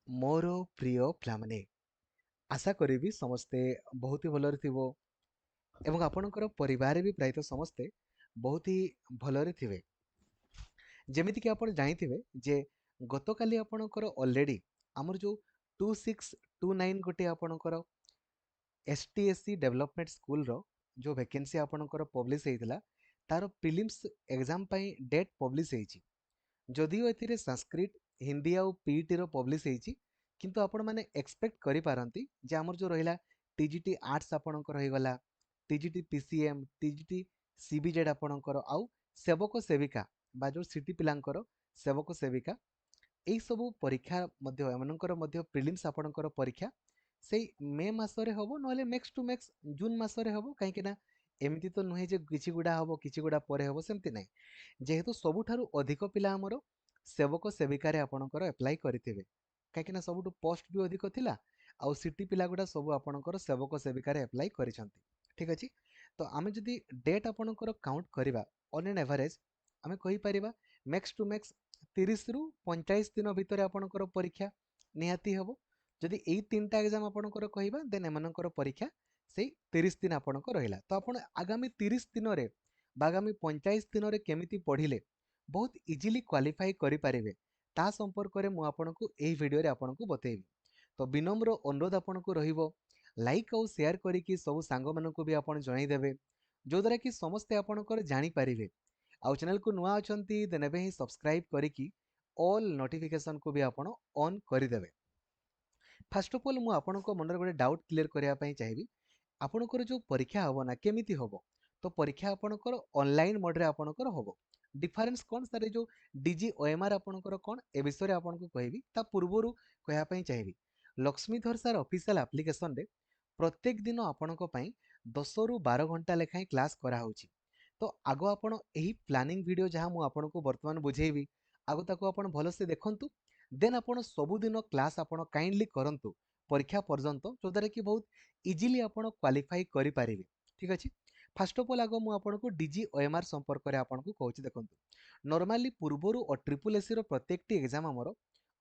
मोर प्रिय पिलामाने आशा करी समस्ते बहुत ही भलरे थिबो एवं आपणकर परिवार भी प्रायतः समस्ते बहुत ही भलरे थिबे। जेमिति कि आपण जानिथिबे जे गतकाली आपणकर ऑलरेडी हमर जो 2629 गोटे आपणकर एसटीएससी डेवलपमेंट स्कूल रो जो वैकेंसी आपणकर पब्लिश हेइतला तार प्रीलिम्स एग्जाम पई डेट पब्लिश हेइची। जदिओ एथिरे संस्कृत हिंदी आउ पीईटी रो पब्लिश हेइची किंतु आपण माने एक्सपेक्ट करि पारंती जे हमर जो रहिला टीजीटी आर्ट्स आपणकर होइगला, टीजीटी पीसीएम, टीजीटी सीबीजेड आपणकर आउ सेवक सेविका बा जो सिटी पिलांकर सेवक सेविका एई सबु परीक्षा मध्य एमनकर मध्य प्रीलिम्स आपणकर परीक्षा सेई मे मासरे हबो नहले नेक्स्ट टू नेक्स्ट जून मासरे हबो काहे कि ना एमिति तो नुहे जे किछि गुडा हबो किछि गुडा परे हबो सेमति नै जेहेतु सबुठारु अधिक पिला हमर सेवक सेविकारे आपणकर अप्लाई करिथिबे काहे कि ना सबुठु पोस्ट भी अधिक थिला आउ सिटी पिला गुडा सब आपणकर सेवक सेविकारे अप्लाई करिसंती। ठीक अछि तो आमे जदि डेट आपणकर काउंट करिबा ऑन एन एवरेज आमे कहि परिबा मैक्स टू मैक्स 30 रु 45 दिन भितर आपणकर परीक्षा निहाती हबो। जदि एई तीनटा एग्जाम आपणकर कहिबा देन एमनकर परीक्षा सेई 30 दिन आपणकर रहिला तो आपण आगामी 30 दिन रे बा आगामी 45 दिन रे केमिति पढिले बहुत इजीली क्वालिफाई करि पारिबे ता संपर्क रे मु आपणको एई वीडियो रे आपणको बतेइबी। तो विनम्र अनुरोध आपणको रहिबो लाइक और शेयर करिकि सब सांग मानकु भी आपण जणाई देबे जो द्वारा कि समस्ते आपणकर जानि पारिबे। आउ चैनल को नुआ अछंती देन एबे ही सब्सक्राइब करिकि ऑल नोटिफिकेशन को भी आपण ऑन करि देबे। फर्स्ट ऑफ ऑल मु आपणको मनर गोटे डाउट क्लियर करिया पई चाहिबी आपणकर जो परीक्षा हबो ना केमिति हबो तो परीक्षा आपणकर ऑनलाइन मोड रे आपणकर हबो। डिफरेंस कोन सारे जो डीजी ओएमआर आपणकर कोन ए विषय रे आपणको कहिबी ता पूर्वरु कहया पई चाहिबी। लक्ष्मीधर सर ऑफिशियल एप्लीकेशन रे प्रत्येक दिन आपणको पई 10 रु 12 घंटा लेखाई क्लास करा होची। तो आगो आपण एही प्लानिंग वीडियो जहां मु आपणको वर्तमान बुझेइबी आगो ताको आपण भलो से देखंतु देन आपण सब दिन क्लास आपण काइंडली करंतु परीक्षा पर्यंत जो द्वारा कि बहुत इजीली आपण क्वालिफाई करि पारिबे। ठीक अछि फर्स्ट ऑफ ऑल आगो मु आपणको डीजी ओएमआर संपर्क रे आपणको कहूची देखंतु नॉर्मली पूर्वरु ट्रिपल एससी रो प्रत्येकटी एग्जाम हमर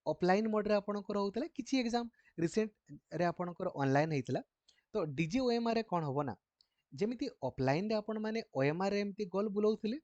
ऑफलाइन मोड रे आपणको होतला किछि एग्जाम रिसेंट रे आपणको ऑनलाइन हेतला। तो डीजी ओएमआर रे कोन होबो ना जेमिति ऑफलाइन रे आपण माने ओएमआर रे एमति गोल बुलाउथिले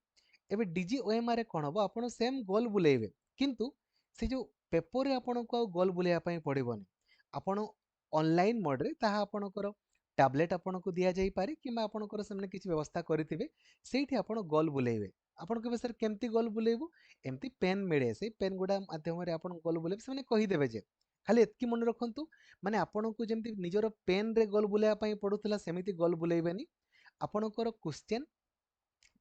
एबे डीजी ओएमआर रे कोन होबो आपण सेम गोल बुलेइबे किंतु से जो पेपर रे आपणको गोल बुलेया पई पड़िबोनी आपण ऑनलाइन मोड रे ताहा आपणकर टैबलेट आपणको दिया जाई पारे किबा आपणकर सेमने किछि व्यवस्था करिथिबे सेठी आपण गोल बुलेइबे। आपण केबे सर केमति गोल बुलेइबो एमति पेन मिले से पेन गुडा माध्यम रे आपण गोल बुलेइबे सेमने कहि देबे जे खाली एतकी मन रखंतु माने आपणको जेमति निजर पेन रे गोल बुलेया पई पडुथला सेमिति गोल बुलेइबेनी आपणकर क्वेश्चन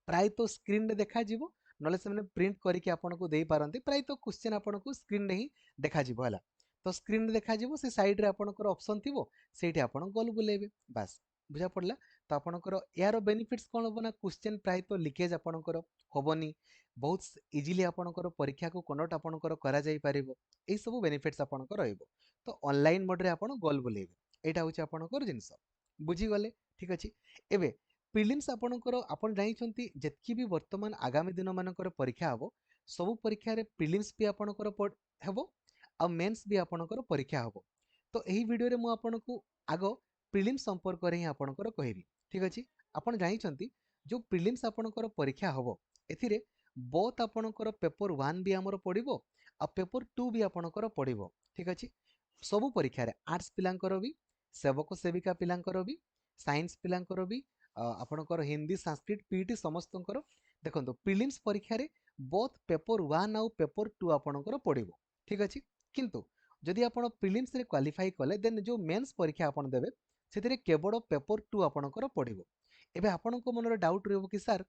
प्राय तो स्क्रीन रे देखा जिवो नले से प्रिंट करके आपको दे पारंती प्राय तो क्वेश्चन आपको स्क्रीन रे ही देखा जिवो हला। तो स्क्रीन रे देखा जिवो से साइड रे आपनकर ऑप्शन थिवो सेठी आपण गोल बुलेबे बास बुझा पड़ला। तो आपनकर यार बेनिफिट्स कोन होबो ना क्वेश्चन प्राय तो लीकेज आपनकर होबनी बहुत इजीली आपनकर परीक्षा को कन्वर्ट आपनकर करा जाई परिबो एई सब बेनिफिट्स आपनकर रहइबो। तो ऑनलाइन मोड रे आपण गोल बुलेबे एटा होची आपनकर जिंस बुझी गले। ठीक अछि एबे प्रिलिम्स आपणकर आपण जानिछंती जेतकी भी वर्तमान आगामी दिन मानकर परीक्षा हबो सब परीक्षा रे प्रिलिम्स भी आपणकर हबो आ मेंस भी आपणकर परीक्षा हबो। तो एही वीडियो रे मु आपणको आगो प्रिलिम्स संपर्क रे ही आपणकर कहिबी। ठीक अछि आपण जानिछंती जो प्रिलिम्स आपणकर परीक्षा हबो एथिरे बोथ आपणकर पेपर 1 भी हमर पडिबो आ पेपर 2 भी आपणकर पडिबो। ठीक अछि सब परीक्षा रे आर्ट्स पिलांकर भी सेवक सेविका पिलांकर भी साइंस पिलांकर भी आपणकर हिंदी संस्कृत पीटी समस्तंकर देखंतु प्रीलिम्स परीक्षा रे बोथ पेपर 1 आउ पेपर 2 आपणकर पडिबो। ठीक अछि किंतु जदि आपण प्रीलिम्स रे क्वालिफाई कले देन जो मेंस परीक्षा आपण देबे सेतिरे केवल पेपर 2 आपणकर पडिबो। एबे आपणको मनर डाउट रहबो कि सर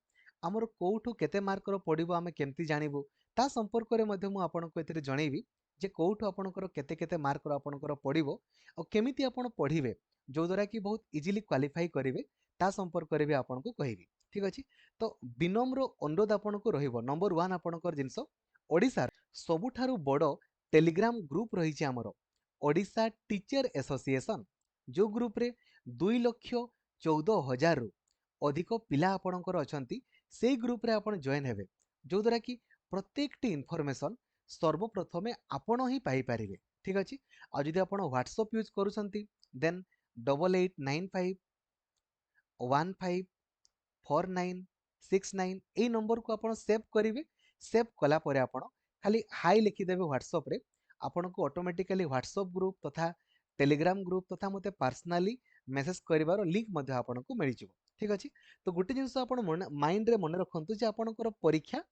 हमर कोउठु केते मार्क रो पडिबो आमे केमति जानिबो ता संपर्क रे मध्ये मु आपणको एतिरे जणैबी जे कोउठु आपणकर केते केते मार्क रो आपणकर पडिबो आ केमिति आपण पढिबे जो द्वारा कि बहुत इजीली क्वालिफाई करिवे ता संपर्क रे भी आपनको कहिबी। ठीक अछि तो विनम्र अनुरोध आपनको रहिबो नंबर 1 आपनकर जिंस ओडिसा सबुठारु बड़ टेलीग्राम ग्रुप रही हमर ओडिशा टीचर एसोसिएशन जो ग्रुप रे 2,14,000 रु अधिक पिला आपणकर अछंती सेई ग्रुप रे आपण जॉइन हेबे जो द्वारा कि प्रत्येक टी इन्फॉर्मेशन सर्वप्रथमे आपण ही पाई पारिबे। ठीक अच्छे। आ जदि आप व्हाट्सअप यूज करूछंती देन 8895154969 এই नंबर को आपण सेव करेंगे। सेव कला परे आपण खाली हाई लिखिदेवे व्हाट्सअप रे आपण को ऑटोमेटिकली व्हाट्सअप ग्रुप तथा टेलीग्राम ग्रुप तथा मते पर्सनली मेसेज करिवार लिंक मध्ये आपण को मिल जिवो। ठीक अछि। तो गोटे जिंस आपण माइंड रे मन रखंतु जे आपणकर परीक्षा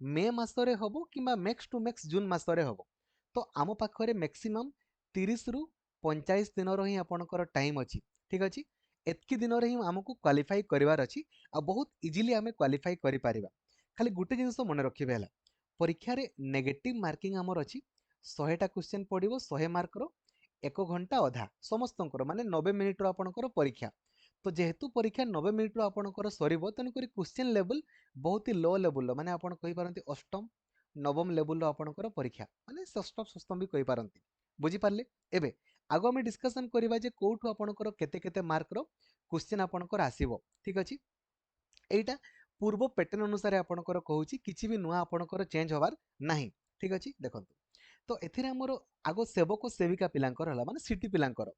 मे मासरे हबो किंबा मैक्स टू मैक्स जून मासरे हबो। तो आम पाखरे मैक्सिमम 30 रु 45 दिन ही आपणकर टाइम अछि। ठीक अछि। एतकी दिन रे ही हमको क्वालिफाई करिवार अछि आ बहुत इजीली आमे क्वालिफाई करि पारिबा। खाली गुटे जिंस मन रखिबे हला परीक्षा रे नेगेटिव मार्किंग हमर अछि 100 टा क्वेश्चन पडिबो 100 मार्क रो 1 घंटा अधा समस्तंकर माने 90 मिनिट रो आपणकर परीक्षा। तो जेहेतु परीक्षा 90 मिनिट रो आपणकर सरीबो तनु करी क्वेश्चन लेवल बहुत ही लो लेवल रो माने आपण कहि पारंती अष्टम नवम लेवल रो आपणकर परीक्षा माने षष्ठ सप्तम भी कहि पारंती। बुझी पारले। एबे आगो हम डिस्कशन करिबा जे कोठु आपणकर केते केते मार्क रो क्वेश्चन आपणकर आसीबो। ठीक अछि। एटा पूर्व पैटर्न अनुसार आपणकर कहूची किछि भी नुआ आपणकर चेंज होबार नाही। ठीक अछि। देखंतु तो एथिरे हमर आगो सेवक सेविका पिलांकर हला माने सिटी पिलांकर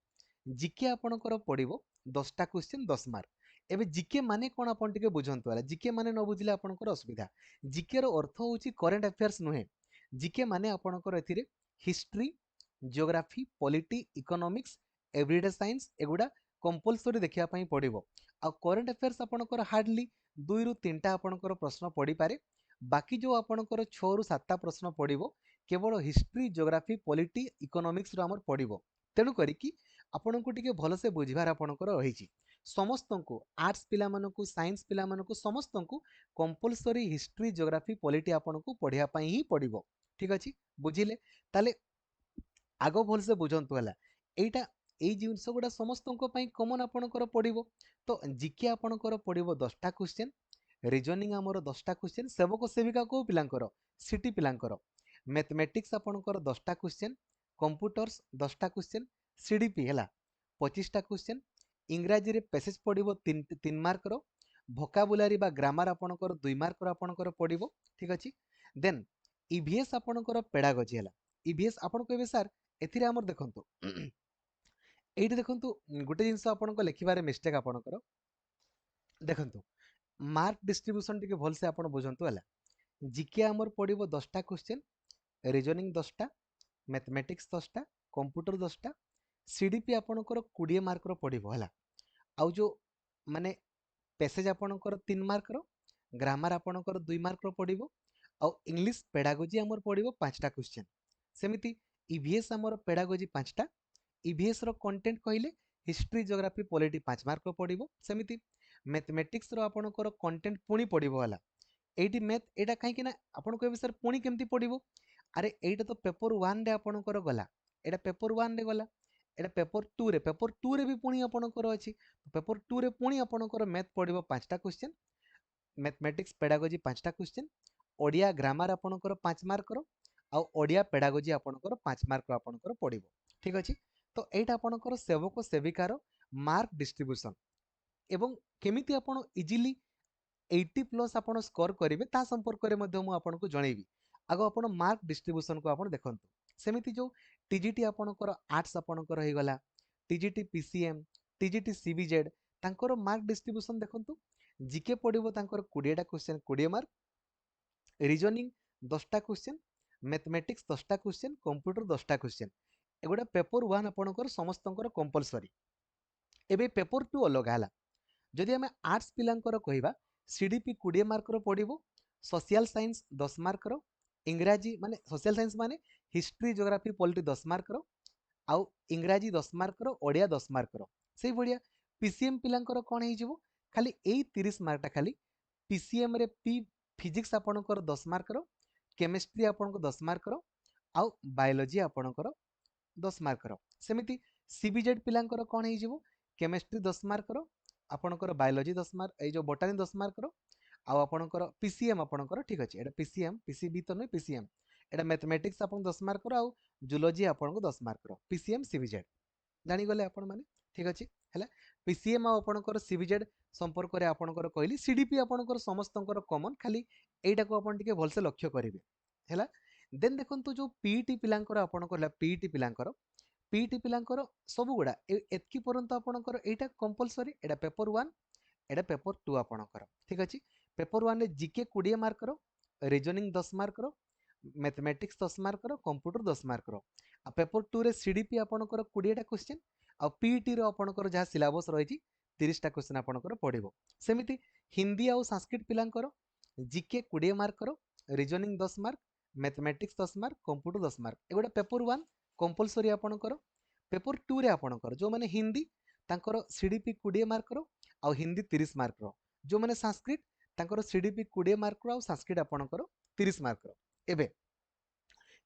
जीके आपणकर पडिबो 10 टा क्वेश्चन 10 मार्क। एबे जीके माने कोन आपण टिके बुझंतु वाला जीके माने न बुझिले आपणकर असुविधा। जीके रो अर्थ होची करंट अफेयर्स नुहे। जीके माने आपणकर एथिरे history geography polity economics everyday science एगुडा कंपलसरी देखिया पई पडिबो। आ करंट अफेयर्स आपणकर हार्डली 2 रु 3 टा आपणकर प्रश्न पडी पारे। बाकी जो आपणकर 6 रु 7 टा प्रश्न पडिबो केवल हिस्ट्री जियोग्राफी पॉलिटी इकोनॉमिक्स रो हमर पडिबो। तेणु करी कि आपनको टिके भल से बुझिबार आपणकर रहिछि। समस्तंकु आर्ट्स पिला मानकु साइंस पिला मानकु समस्तंकु कंपलसरी हिस्ट्री जियोग्राफी पॉलिटी आपनको पढिया पई ही पडिबो। ठीक अछि। बुझिले ताले आगो भल से बुझंतु हला एटा एई जिंस गुडा समस्तंको पई कॉमन आपणकर पडिबो। तो जीके आपणकर पडिबो 10 टा क्वेश्चन रीजनिंग हमर 10 टा क्वेश्चन सेवक सेविका को पिलांकर सिटी पिलांकर मैथमेटिक्स आपणकर 10 टा क्वेश्चन कंप्यूटर्स 10 टा क्वेश्चन सीडीपी हला 25 टा क्वेश्चन इंग्रजी रे पैसेज पडिबो 3 मार्क रो भोकाबुलारी बा ग्रामर आपणकर 2 मार्क रो आपणकर पडिबो। ठीक अछि। देन ईवीएस आपणकर पेडागोजी हला ईवीएस आपण कहबे सर एथिरे हमर देखंतु एइठी देखंतु गुटे जिंस आपणको लेखिबारे मिस्टेक आपणकर देखंतु मार्क डिस्ट्रीब्यूशन टिके भल से आपण बुझंतु हला जीके हमर पडिबो 10 टा क्वेश्चन रीजनिंग 10 टा मैथमेटिक्स 10 टा कंप्यूटर 10 टा सीडीपी आपणकर 20 मार्क रो पडिबो हला। आउ जो माने पैसेज आपणकर 3 मार्क रो ग्रामर आपणकर 2 मार्क रो पडिबो आउ इंग्लिश पेडागोजी हमर पडिबो 5 टा क्वेश्चन। सेमिति ईवीएस हमर पेडागोजी 5 टा ईवीएस रो कंटेंट कहले हिस्ट्री जियोग्राफी पॉलिटी 5 मार्क रो पडिबो। सेमिति मैथमेटिक्स रो आपणकर कंटेंट पुनी पडिबो हला एटी मैथ एटा काहे कि ना आपण कहबे सर पुनी केमती पडिबो। अरे एटा तो पेपर 1 रे आपणकर गला एटा पेपर 1 रे गला एटा पेपर 2 रे भी पुनी आपणकर अछि। पेपर 2 रे पुनी आपणकर मैथ पडिबो 5 टा क्वेश्चन मैथमेटिक्स पेडागोजी 5 टा क्वेश्चन ओडिया ग्रामर आपणकर 5 मार्क रो आ ओडिया पेडागोजी आपणकर 5 मार्क रो आपणकर पडिबो। ठीक अछि। तो एटा आपणकर सेवक सेविकार मार्क डिस्ट्रीब्यूशन एवं केमिति आपण इजीली 80 प्लस आपण स्कोर करिवे ता संपर्क रे मध्य मु आपनको जणैबी। आगो आपण मार्क डिस्ट्रीब्यूशन को आपण देखंतु सेमिति जो टीजीटी आपणकर आर्ट्स आपणकर हे गला टीजीटी पीसीएम टीजीटी सीबीजेड तांकर मार्क डिस्ट्रीब्यूशन देखंतु जीके पडिबो तांकर 20 टा क्वेश्चन 20 मार्क रीजनिंग 10 टा क्वेश्चन मैथमेटिक्स 10 टा क्वेश्चन कंप्यूटर 10 टा क्वेश्चन एगुडा पेपर 1 आपणकर समस्तंकर कंपलसरी। एबे पेपर 2 अलग हला जदि हमें आर्ट्स पिलांकर कहिबा सीडीपी 20 मार्क रो पडिबो सोशल साइंस 10 मार्क रो इंग्रजी माने सोशल साइंस माने हिस्ट्री जियोग्राफी पॉलिटी 10 मार्क रो आउ इंग्रजी 10 मार्क रो ओडिया 10 मार्क रो सेई बढिया पीसीएम पिलांकर कोन हे जिवो खाली एई 30 मार्क टा खाली पीसीएम रे पी फिजिक्स आपणकर 10 मार्क रो केमिस्ट्री आपणको 10 मार्क रो आउ बायोलॉजी आपणकर 10 मार्क रो सेमिति सीबीजेड पिलांकर कोन हे जिवो केमिस्ट्री 10 मार्क रो आपणकर बायोलॉजी 10 मार्क ए जो बोटानी 10 मार्क रो आउ आपणकर पीसीएम आपणकर ठीक अछि एटा पीसीएम पीसीबी तो नै पीसीएम एटा मैथमेटिक्स आपन 10 मार्क रो आउ जूलॉजी आपणको 10 मार्क रो पीसीएम सीबीजेड जानि गले आपण माने ठीक अछि हैला पीसीएम आपणकर सीबीजेड संपर्क रे आपणकर कहली सीडीपी आपणकर समस्तंकर कॉमन खाली एटा को आपण टिके भलसे लक्ष्य करिवे हैला देन देखंतु जो पीईटी पिलांकर आपणकर पीईटी पिलांकर सब गुड़ा एतकी पर्यंत आपणकर एटा कंपलसरी एटा पेपर 1 एटा पेपर 2 आपणकर ठीक अछि। पेपर 1 रे जीके 20 मार्क रो, रीजनिंग 10 मार्क रो, मैथमेटिक्स 10 मार्क रो, कंप्यूटर 10 मार्क रो। आ पेपर 2 रे सीडीपी आपणकर 20 टा क्वेश्चन आ पीईटी रो आपणकर जहा सिलेबस रहिछि 30 टा क्वेश्चन आपणकर पडिबो। सेमिति हिंदी आ संस्कृत पिलांकर जीके 20 मार्क रो, reasoning 10 mark, mathematics 10 mark, computer 10 mark एगुडा पेपर 1 कंपलसरी आपणकर। पेपर 2 रे आपणकर जो माने हिंदी तांकर सीडीपी 20 मार्क रो आ हिंदी 30 मार्क रो, जो माने संस्कृत तांकर सीडीपी 20 मार्क रो आ संस्कृत आपणकर 30 मार्क रो। एबे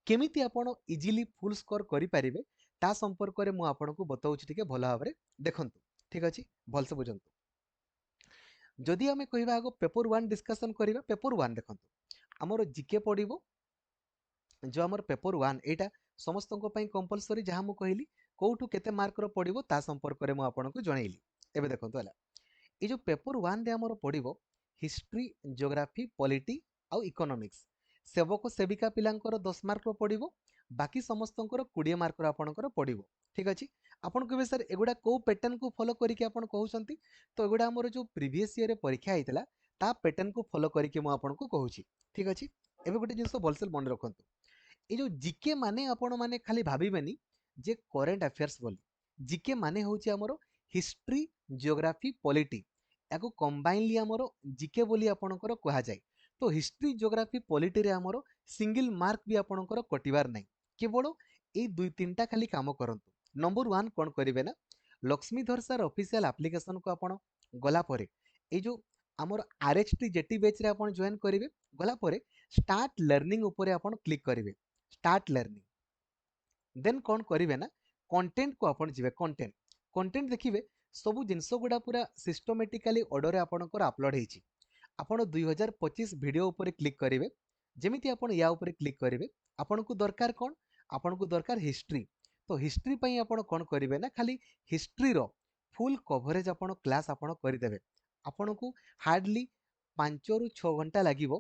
केमिति आपण इजिली फुल स्कोर करि परिबे ता संपर्क रे मु आपनको बताउछि टिके भलो भाबरे देखंतु ठीक अछि भलसे बुझंतु। जदि आमे कहिबा आगो पेपर 1 डिस्कशन करिबा पेपर 1 देखंतु हमर जीके पडिबो जो हमर पेपर 1 एटा समस्तको पई कंपलसरी जहा मु कहली कोठु केते मार्क रो पडिबो ता संपर्क रे मु आपनको जणैली। एबे देखंतु हला ए जो पेपर 1 रे हमर पडिबो हिस्ट्री, ज्योग्राफी, पॉलिटी आ इकोनॉमिक्स सेवक सेविका पिलांकर 10 मार्क रो पडिबो, बाकी समस्तंकर 20 मार्क रो आपनकर पडिबो ठीक अछि। आपण कहबे सर एगुडा को पैटर्न को फॉलो करिके आपण कहउछंती, तो एगुडा हमर जो प्रीवियस ईयर रे परीक्षा आइतला ता पैटर्न को फॉलो करिके मु आपनको कहउछि ठीक अछि। एबे गोटे जिंस बलसेल मन रखंतु ए जो जीके माने आपण माने खाली भाबिबेनी जे करेंट अफेयर्स बोली। जीके माने होउछि हमरो हिस्ट्री, ज्योग्राफी, पॉलिटी याको कंबाइनली हमरो जीके बोली आपणकर कहा जाय। तो हिस्ट्री, ज्योग्राफी, पॉलिटी रे हमरो सिंगल मार्क भी आपणकर कटिवार नै, केवल ए दुई तीनटा खाली काम करंतु। नंबर 1 कोन करिवे ना लक्ष्मीधर सर ऑफिशियल एप्लीकेशन को आपण गला परे ए जो हमर आरएचटी जेटी बैच रे आपण जॉइन करिवे गला परे स्टार्ट लर्निंग ऊपर आपण क्लिक करिवे स्टार्ट लर्निंग देन कौन करिवे ना कंटेंट को आपण जिवे कंटेंट कंटेंट देखिवे सब जिनस गुडा पूरा सिस्टमेटिकली ऑर्डर रे आपणकर अपलोड हेछि। आपण 2025 वीडियो ऊपर क्लिक करिवे जेमिति आपण या ऊपर क्लिक करिवे आपनको दरकार कोन आपनको दरकार हिस्ट्री। तो हिस्ट्री पई आपण कोन करिवे ना खाली हिस्ट्री रो फुल कवरेज आपण क्लास आपण करि देबे। आपनको हार्डली 5 रु 6 घंटा लागिवो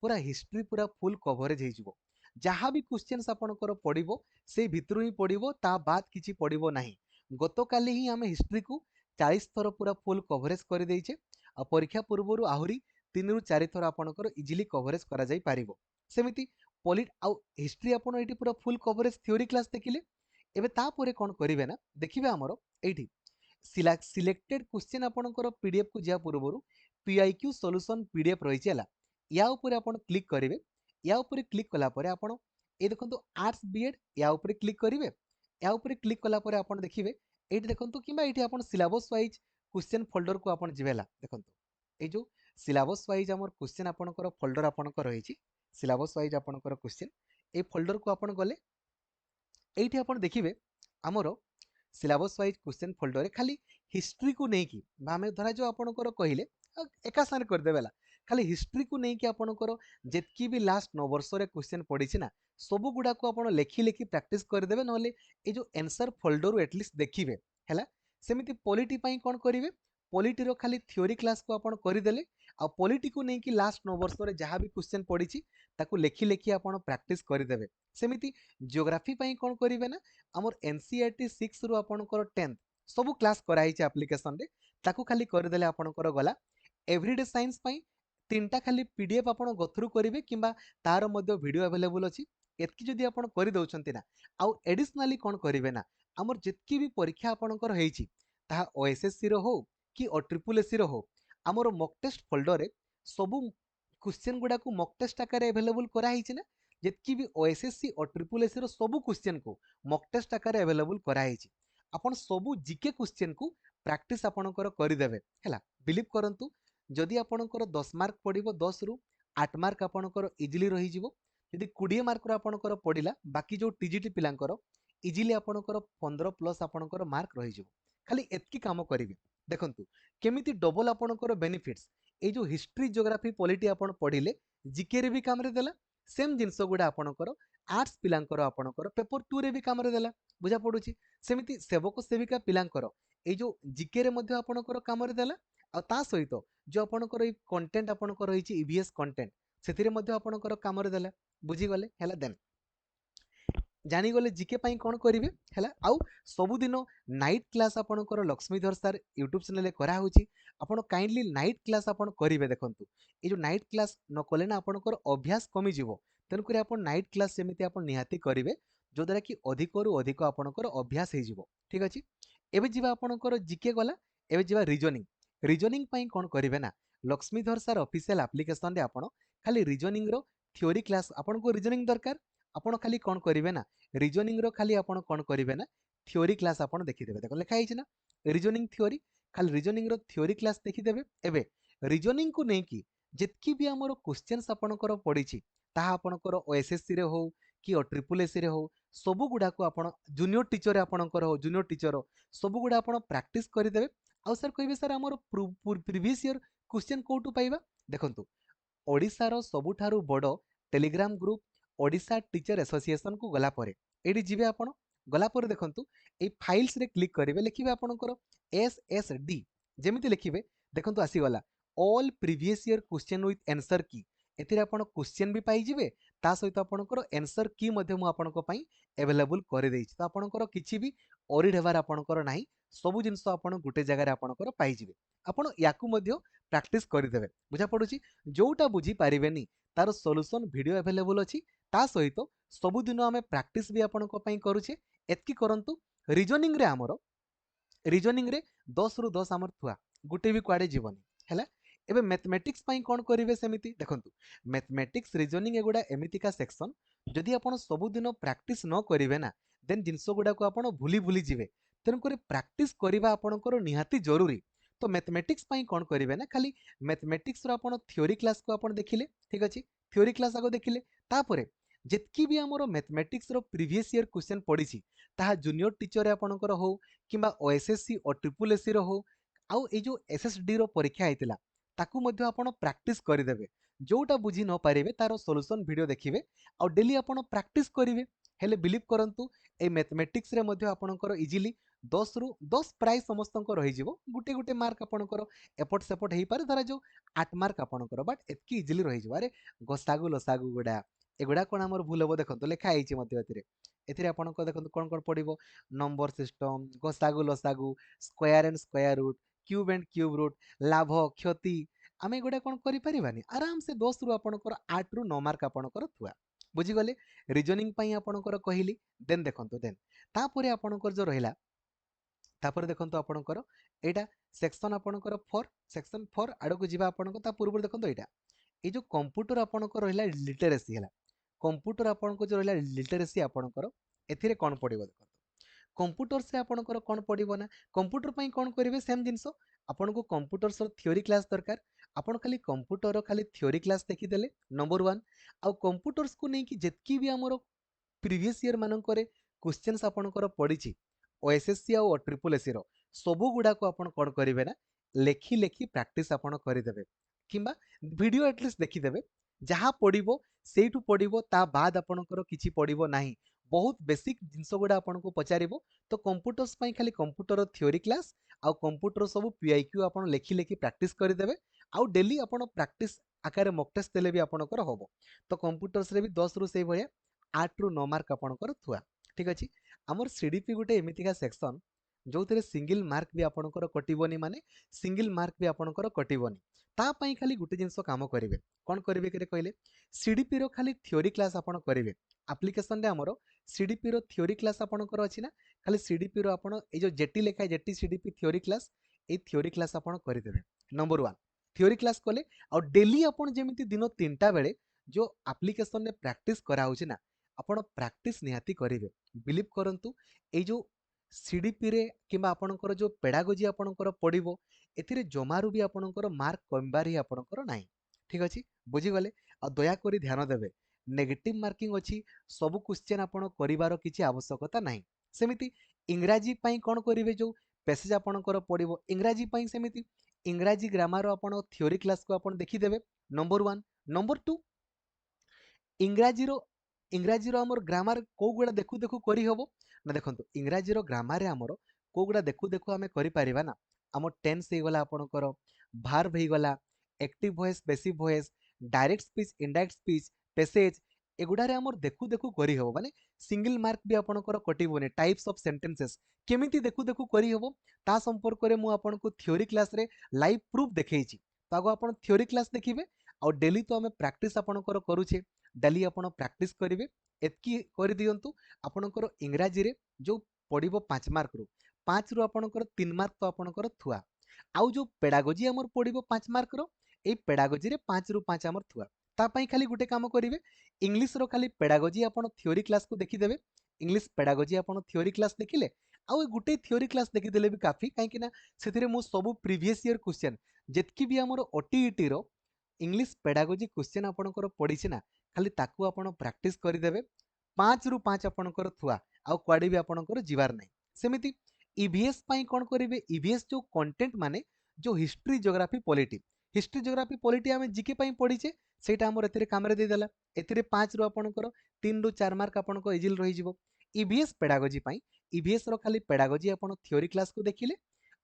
पूरा हिस्ट्री पूरा फुल कवरेज हेजिवो। जहाँ भी क्वेश्चंस आपणकर पड़िबो से भितरु ही पड़िबो ता बाद किछि पड़िबो नाही। गतकाली ही आमे हिस्ट्री को 40 थर पूरा फुल कवरेज कर देइछे आ परीक्षा पूर्वरु आहुरी 3 रु 4 थर आपणकर इजिली कवरेज करा जाई पारिबो। सेमिति पॉलिट आ हिस्ट्री आपण एठी पूरा फुल कवरेज थ्योरी क्लास देखिले। एबे ता परे कोन करिवे ना देखिबे हमरो एठी सिलेक्टेड क्वेश्चन आपणकर पीडीएफ को जा पूर्वरु पीआईक्यू सॉल्यूशन पीडीएफ रहिछि हला या ऊपर आपण क्लिक करिवे। या ऊपर क्लिक कला परे आपण ए देखंतु आर्ट्स बीएड या ऊपर क्लिक करिवे। या ऊपर क्लिक कला परे आपण देखिवे एठी देखंतु किबा एठी आपण सिलेबस वाइज क्वेश्चन फोल्डर को आपण जिवेला देखंतु ए जो सिलेबस वाइज हमर क्वेश्चन आपणकर फोल्डर आपणकर रहिछि सिलेबस वाइज आपणकर क्वेश्चन ए फोल्डर को आपण गले एठी आपण देखिवे हमरो सिलेबस वाइज क्वेश्चन फोल्डर खाली हिस्ट्री को नहीं कि आमे धरा जो आपणकर कहिले एका सारे कर देबेला खाली हिस्ट्री को नहीं कि आपणकर जेतकी भी लास्ट 9 वर्ष रे क्वेश्चन पडिछि ना सब गुडा को आपण लेखि लेखि प्रैक्टिस कर देबे नले ए जो आंसर फोल्डर एटलीस्ट देखिबे हैला। सेमिति पॉलिटी पई कोन करिवे पॉलिटी रो खाली थ्योरी क्लास को आपण करि देले आ पॉलिटी को नहीं कि लास्ट 9 वर्ष रे जहां भी क्वेश्चन पडिछि ताको लेखि लेखि आपण प्रैक्टिस कर देबे। सेमिति ज्योग्राफी पई कोन करिवे ना हमर एनसीईआरटी 6 रु आपणकर 10th सब क्लास कराई छै एप्लीकेशन रे ताको खाली कर देले आपणकर गला। एवरीडे साइंस पई तीनटा खाली पीडीएफ आपण गथरू करिवे किंबा तार मध्ये वीडियो अवेलेबल अछि एतकी जदि आपण करि दउछंती ना आउ एडिशनली कोन करिवे ना हमर जेतकी भी परीक्षा आपणकर हेछि ताहा ओएसएससी रो हो कि ओ ट्रिपल एससी रो हो हमर मॉक टेस्ट फोल्डर रे सब क्वेश्चन गुडा को मॉक टेस्ट आकार अवेलेबल करा हेछि ना जेतकी भी ओएसएससी और ट्रिपल एससी रो सब क्वेश्चन को मॉक टेस्ट आकार अवेलेबल करा हेछि। आपण सब जीके क्वेश्चन को प्रैक्टिस आपणकर करि देबे हैला। बिलीव करंतु जदि आपणकर 10 मार्क पड़िबो 10 रु 8 मार्क आपणकर इजिली रहि जिवो। यदि 20 मार्क रो आपणकर पड़िला बाकी जो टीजीटी पिलांकर इजिली आपणकर 15 प्लस आपणकर मार्क रहि जिवो। खाली एतकी काम करिवे देखंतु केमिति डबल आपणकर बेनिफिट्स ए जो हिस्ट्री ज्योग्राफी पॉलिटी आपण पढिले जीके रे भी काम रे देला सेम जिंस गुडा आपणकर आर्ट्स पिलांकर आपणकर पेपर 2 रे भी काम रे देला बुझा पडुची। सेमिति सेवक सेविका पिलांकर ए जो जीके रे मध्ये आपणकर काम रे देला आ ता सहित जो आपणकर ए कंटेंट आपणकर रहिछि ईवीएस कंटेंट सेथिरे मध्ये आपणकर काम रे देला बुझी गले हैला। देन जानीगले जीके पाई कौन करेंगे है आउ सबुदिन नाइट क्लास आपणकर लक्ष्मीधर सार यूट्यूब चैनल करा आपण काइंडली नाइट क्लास आपण करेंगे देखु ये जो नाइट क्लास न कले ना आपणकर अभ्यास कमिज तेणुक आप नाइट क्लास जमी आप निहाती करेंगे जो द्वारा कि अधिक रु अधिक आपणकर अभ्यास हो ठीक अच्छे एवं जी आपणकर जीके गला एवं जी रिजनिंग रिजनिंग कौन करेंगे ना लक्ष्मीधर सार ऑफिशियल एप्लिकेशन रे आपण खाली रिजनिंग रो थ्योरी क्लास आपन को रिजनिंग दरकार आपण खाली कौन करेंगे ना रिजनिंग रो खाली आपण कौन करेंगे ना थ्योरी क्लास आपण देखिदेवे देखो लिखाई ना रिजनिंग थ्योरी खाली रिजनिंग रो थ्योरी क्लास देखिदेवे एबे रिजनिंग को नेकी जितकी भी आमर क्वेश्चंस आपणकर पड़ी ताहा आपणकर ओएसएससी रे हो कि ट्रिपल एससी रे हो सबु गुडा को आपण जूनियर टीचर आपणकर हो जूनियर टीचर सबु गुडा आपण प्रैक्टिस करदेवे आउ सर कहबे सर आमर प्रीवियस ईयर क्वेश्चन कोटू पाइबा देखंतु ओडिशार सबुठारु बड़ Telegram group Odisha teacher association को गला परे एडी जिबे आपण गला परे देखंतु ए फाइल्स रे क्लिक करिवे लिखिबे आपणकर एसएसडी जेमिति लिखिबे देखंतु आसी गला all previous year question with answer की एथिरे आपण क्वेश्चन भी पाई जिवे ता सहित आपणकर आंसर की मध्ये मु आपणक पई अवेलेबल कर देइछि तो आपणकर किछि भी ओरिड हेबार आपणकर नाही सब जिंस आपण गुटे जगह रे आपणकर पाई जिवे आपण याकू मध्ये प्रैक्टिस करदेवे बुझा पड़ुछि जोटा बुझी पारिबेनी तार सॉल्यूशन वीडियो अवेलेबल अछि ता सहित सबुदिन आम प्रैक्टिस भी आपणक पई करूछे एतकी करंतु रिजनिंग रे हमरो रिजनिंग रे 10 रु 10 आमर थुआ गुटे भी कुआडे जीवनी हैला एबे मैथमेटिक्स पई कोन करिवे सेमिति देखंतु मैथमेटिक्स रिजनिंग एगुडा एमितिका सेक्शन जदि आपण सबुदिन प्रैक्टिस न करिवे ना देन जिंस गुडा को आपण भूली भूली जिवे तेनु करे प्रैक्टिस करिवा आपणकर निहाती जरूरी तो मैथमेटिक्स पई कोन करिवे ना खाली मैथमेटिक्स रो आपण थ्योरी क्लास को आपण देखिले ठीक अछि थ्योरी क्लास आगो देखिले तापरे जेतकी भी हमरो मैथमेटिक्स रो प्रीवियस ईयर क्वेश्चन पड़ीछि ताहा जूनियर टीचर आपणकर हो किंबा ओएसएससी और ट्रिपल एससी रो हो आउ ए जो एसएसडी रो परीक्षा आइतिला ताकू मध्ये आपण प्रैक्टिस करिदेबे जोटा बुझी न पारिबे तारो सॉल्यूशन वीडियो देखिबे आ डेली आपण प्रैक्टिस करिवे हेले बिलीव करंतु ए मैथमेटिक्स रे मध्ये आपणकर इजीली 10 रु 10 प्राइस समस्तंको रहि जिवो गुटे गुटे मार्क आपणकर एपट सेपट हेई पारे धरा जो 8 मार्क आपणकर बट एतकी इजीली रहि जिवो अरे गसागु लसागु गुडा एगुडा कोन हमर भूल हो देखंतु लेखा आइछि मध्ये एथिरे एथिरे आपणको देखंतु कोन कोन पडिबो नंबर सिस्टम गसागु लसागु square and square root cube root लाभ क्षति आम एगुडा कोन करि परिबानी आराम से 10 रु आपणकर 8 रु 9 मार्क आपणकर थुआ बुझी गले रिजनिंग पई आपणकर कहिली देन देखंतु देन तापरे आपणकर जो रहिला तापर देखंतु आपणकर एटा सेक्शन आपणकर 4 सेक्शन 4 आडको जिबा आपणको ता पूर्व देखंतु एटा ए जो कंप्यूटर आपणकर रहिला लिटरेसी हला कंप्यूटर आपणको जो रहिला लिटरेसी आपणकर एथिरे कोन पडिबो देखंतु कंप्यूटर से आपणकर कोन पडिबो ना कंप्यूटर पई कोन करिवे सेम जिंसो आपनको कंप्यूटर सर थ्योरी क्लास दरकार आपण खाली कंप्यूटर खाली थ्योरी क्लास देखि देले नंबर 1 आ कंप्यूटर्स को नै कि जेतकी भी हमरो प्रीवियस ईयर मानकरे क्वेश्चंस आपणकर पडिछि ओएसएससी आ ट्रिपल एससी रो सबु गुडा को आपण कोन करिवे ना लेखि लेखि प्रैक्टिस आपण करिदेबे किंबा वीडियो एटलिस्ट देखिदेबे जहाँ पड़िबो सेठू पड़िबो ता बाद आपणकर किछि पड़िबो नाही बहुत बेसिक जिंस गुडा आपनको पचारिबो तो कंप्यूटर्स पई खाली कंप्यूटर थ्योरी क्लास आ कंप्यूटर सब पीआईक्यू आपण लेखि लेखि प्रैक्टिस करिदेबे आ डेली आपण प्रैक्टिस आकार मॉक टेस्ट देले भी आपणकर होबो तो कंप्यूटर्स रे भी 10 रु सेई भलिया 8 रु 9 मार्क आपणकर थुआ ठीक अछि हमर सीडीपी गुटे एमितिका सेक्शन जो थे सिंगल मार्क भी आपणकर कटिबोनी माने सिंगल मार्क भी आपणकर कटिबोनी ता पई खाली गुटे जिंस काम करिवे कोन करिवे के कहले सीडीपी रो खाली थ्योरी क्लास आपण करिवे एप्लिकेशन रे हमरो सीडीपी रो थ्योरी क्लास आपणकर अछि ना खाली सीडीपी रो आपण ए जो जेटी लेखा जेटी सीडीपी थ्योरी क्लास ए थ्योरी क्लास आपण करिदेबे नंबर 1 थ्योरी क्लास कले और डेली आपण जेमिति दिन 3टा बेले जो एप्लिकेशन रे प्रैक्टिस करा होछि ना आपण प्रैक्टिस निहाती करिवे बिलीव करंतु ए जो सीडीपी रे किंबा आपणकर जो पेडागोजी आपणकर पडिबो एथिरे जमारू भी आपणकर मार्क कमबार ही आपणकर नाही ठीक अछि बुझी गले आ दया करी ध्यान देबे नेगेटिव मार्किंग अछि सब क्वेश्चन आपण करिवार किछि आवश्यकता नाही सेमिति इंग्राजी पई कोन करिवे जो पैसेज आपणकर पडिबो इंग्राजी पई सेमिति इंग्राजी ग्रामर आपण थ्योरी क्लास को आपण देखि देबे नंबर 1 नंबर 2 इंग्राजी रो हमर ग्रामर को गुडा देखु देखु करी हबो ना देखंतु इंग्राजी रो ग्रामर रे हमर को गुडा देखु देखु हमें करि परिबा ना हमर टेंस हे गला आपणकर वर्ब हे गला active voice passive voice direct speech indirect speech passage एगुड़ारे आमर देखु देखु करी हबो माने सिंगल मार्क भी आपनकर कटिबोने टाइप्स ऑफ सेंटेंसेस केमिति देखु देखु करी हबो ता संपर्क रे मु आपनको थ्योरी क्लास रे लाइव प्रूफ देखैछि तो आगो आपण थ्योरी क्लास देखिबे और डेली तो हमें प्रैक्टिस आपनकर करूछे डेली आपण प्रैक्टिस करिवे एतकी करि दियंतु आपनकर इंग्रजी रे जो पडिबो 5 मार्क रो 5 रो आपनकर 3 मार्क तो आपनकर थुआ आउ जो पेडागोजी हमर पडिबो 5 मार्क रो ए पेडागोजी रे 5 रु 5 हमर थुआ ता पई खाली गुटे काम करिवे इंग्लिश रो खाली पेडागोजी आपण थ्योरी क्लास को देखि देबे इंग्लिश पेडागोजी आपण थ्योरी क्लास देखिले आउ गुटे थ्योरी क्लास देखि देले भी काफी काहे कि ना सेथिरे मु सब प्रीवियस ईयर क्वेश्चन जेतकी भी हमर ओटीईटी रो इंग्लिश पेडागोजी क्वेश्चन आपणकर पड़ी ना खाली ताकू आपण प्रैक्टिस करदेवे 5 रु 5 आपणकर थुआ आउ कुआडे भी आपणकर जीवार नाही सेमिति ईवीएस पाई कोन करिवे ईवीएस जो कंटेंट माने जो history geography polity history geography polity आमे जीके पाई पढिचे सेटा हमर एथिरे कामरे दे देला एथिरे 5 रु आपणकर 3 रु 4 मार्क आपणको इजिल रहि जिवो ईवीएस पेडागोजी पाई ईवीएस रो खाली पेडागोजी आपण थ्योरी क्लास को देखिले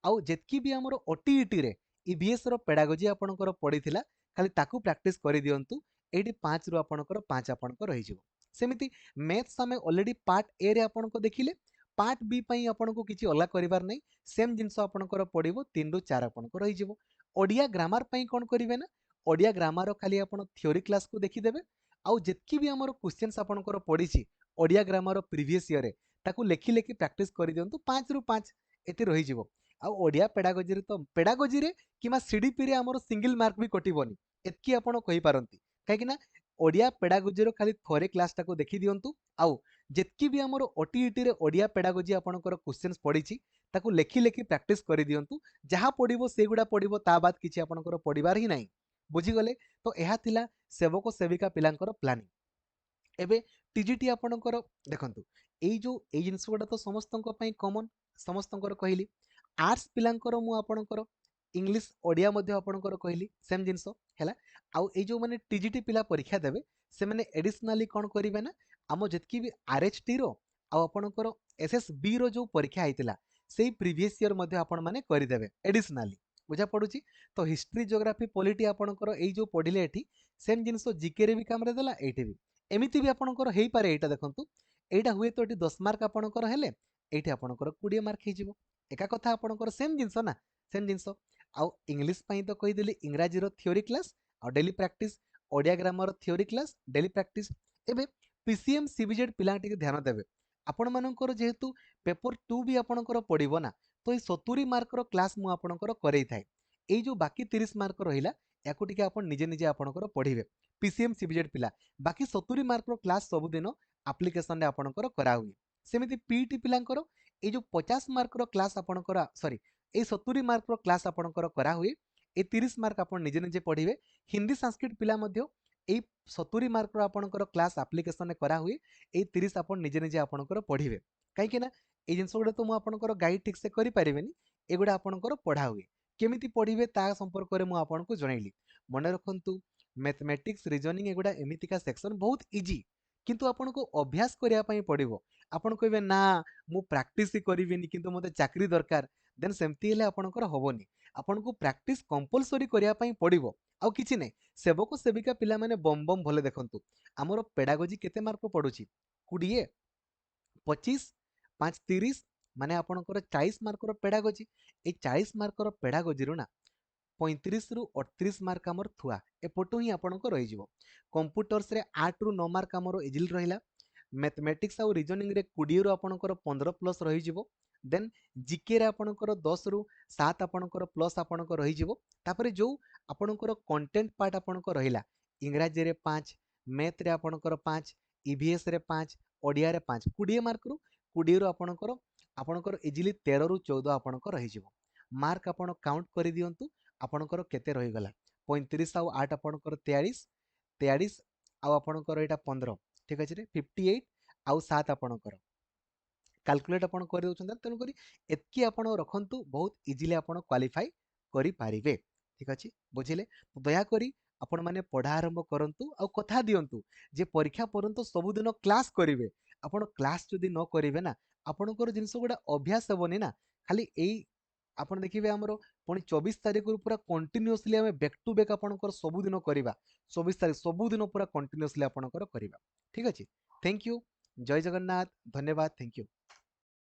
आउ जेतकी भी हमर ओटीईटी रे ईवीएस रो पेडागोजी आपणकर पडिथिला खाली ताकू प्रैक्टिस करि दियंतु एडी 5 रु आपणकर 5 आपणकर रहि जिवो सेमिति मैथ्स हमें ऑलरेडी पार्ट ए रे आपणको देखिले पार्ट बी पई आपणको किछि अलग करिवार नै सेम जिंस आपणकर पडिबो 3 रु 4 आपणकर रहि जिवो ओडिया ग्रामर पई कोन करिवे ना ओडिया ग्रामर खाली आपण थ्योरी क्लास को देखि देबे आउ जेतकी भी हमर क्वेश्चंस आपणकर पडिछि ओडिया ग्रामर प्रीवियस ईयर रे ताकू लेखि लेखि प्रैक्टिस करि दियंतु 5 रु 5 एति रहि जिवो आउ ओडिया पेडागोजी रे तो पेडागोजी रे किमा सीडीपी रे हमर सिंगल मार्क भी कटिबोनी एतकी आपण कहि पारंती काहे कि ना ओडिया पेडागोजी रो खाली थोरे क्लास टाको देखि दियंतु आउ जेतकी भी हमर ओटीईटी रे ओडिया पेडागोजी आपणकर क्वेश्चंस पडिछि ताकू लेखि लेखि प्रैक्टिस करि दियंतु जहा पडिबो सेगुडा पडिबो ता बाद किछि आपणकर पडिबार ही नाही बुझी गले तो एहा थिला सेवक सेविका पिलांकर प्लानिंग एबे टीजीटी आपणकर देखंतु एई जिंस गुडा तो समस्तंक पई कॉमन समस्तंकर कहली आर्ट्स पिलांकर मु आपणकर इंग्लिश ओडिया मध्ये आपणकर कहली सेम जिंस हैला आउ ए जो माने टीजीटी पिला परीक्षा देबे से माने एडिशनली कोन करिवे ना आम जेतकी भी आरएचटी रो आ आपणकर एसएसबी रो जो परीक्षा आइतिला सेही प्रीवियस ईयर मध्ये आपण माने करि देबे एडिशनली बुझा पडुची तो हिस्ट्री ज्योग्राफी पॉलिटी आपणकर एई जो पढिले एठी सेम जिंस जीके रे भी काम रे देला एठी भी एमिति भी आपणकर हेई पारे एटा देखंतु एटा हुए तो एठी 10 मार्क आपणकर हेले एठी आपणकर 20 मार्क हे जिवो एका कथा आपणकर सेम जिंस ना सेम जिंस आउ इंग्लिश पई तो कहि देली इंग्रजी रो थ्योरी क्लास आ daily practice Odia grammar theory class daily practice एबे पीसीएम सीबीजेड पिला टिके ध्यान देबे आपण मानकर जेहेतु पेपर 2 भी आपणकर पडिबो ना तो ए 70 मार्क रो क्लास मु आपणकर करई थाए ए जो बाकी 30 मार्क रहिला याकू टिके आपण निजे निजे आपणकर पढिबे पीसीएम सीबीजेड पिला बाकी 70 मार्क रो क्लास सब दिन एप्लीकेशन रे आपणकर करा हुई सेमिति पीटी पिलांकर ए जो 50 मार्क रो क्लास आपणकर सॉरी ए 70 मार्क रो क्लास आपणकर करा हुई ए 30 मार्क आपण निजे निजे पढिबे हिंदी संस्कृत पिला मध्य ए 70 मार्क रो आपणकर क्लास एप्लीकेशन रे करा हुई ए 30 आपण निजे निजे आपणकर पढिबे काहे कि ना ए जिंस गुडा तो मु आपणकर गाइड ठीक से करि परिबेनी एगुडा आपणकर पढा हुई केमिति पढिबे ता संपर्क रे मु आपणको जणाइली मने रखंतु मैथमेटिक्स रीजनिंग एगुडा एमितिका सेक्शन बहुत इजी किंतु आपनको अभ्यास करिया पई पडिबो आपण कहबे ना मु प्रैक्टिस ही करिवेनी किंतु मते चाकरी दरकार देन सेमती हेले आपणकर होबोनी आपनको प्रैक्टिस कंपलसरी करिया पई पडिबो आउ किछि नै सेवक सेविका पिला माने बम बम भले देखंतु हमरो पेडागोजी केते मार्क पडुची 20 25 5 30 माने आपणकर 40 मार्क रो पेडागोजी ए 40 मार्क रो पेडागोजी रो ना 35 रु 38 मार्क हमर थुआ एपटो ही आपणको रहि जिवो कंप्यूटर्स रे 8 रु 9 मार्क हमर इजिल रहिला मैथमेटिक्स आउ रीजनिंग रे 20 रु आपणकर 15 प्लस रहि जिवो देन जीके रे आपणकर 10 रु 7 आपणकर प्लस आपणकर रहि जिवो तापरे जो आपणकर कंटेंट पार्ट आपणकर रहिला इंग्रजी रे 5 मैथ रे आपणकर 5 ईवीएस रे 5 ओडिया रे 5 20 मार्क रु 20 रु आपणकर इजिली 13 रु 14 आपणकर रहि जिवो मार्क आपण काउंट करि दियंतु आपणकर केते रहि गला 35 आउ 8 आपणकर 43 43 आउ आपणकर एटा 15 ठीक अछि रे 58 आउ 7 आपणकर कैलकुलेट आपण कर दउछन तेनु करी एतकी आपण रखंतु बहुत इजीली आपण क्वालिफाई करि पारिबे ठीक अछि बुझिले दया करी आपण माने पढ़ा आरंभ करंतु आ कथा दियंतु जे परीक्षा परंतु सब दिन क्लास करिवे आपण क्लास जदी न करिवे ना आपणकर जिंस गुडा अभ्यास हेबोनी ना खाली एई ଆପଣ ଦେଖିବେ ଆମର ପୁଣି 24 ତାରିଖରୁ ପୁରା କଣ୍ଟିନ୍ୟୁଅसଲି ଆମେ ବ୍ୟାକ୍ ଟୁ ବ୍ୟାକ୍ ଆପଣଙ୍କର ସବୁଦିନ କରିବା। 24 ତାରିଖ ସବୁଦିନ ପୁରା କଣ୍ଟିନ୍ୟୁଅସଲି ଆପଣଙ୍କର କରିବା। ଠିକ୍ ଅଛି। Thank you. ଜୟ ଜଗନ୍ନାଥ। ଧନ୍ୟବାଦ। Thank you.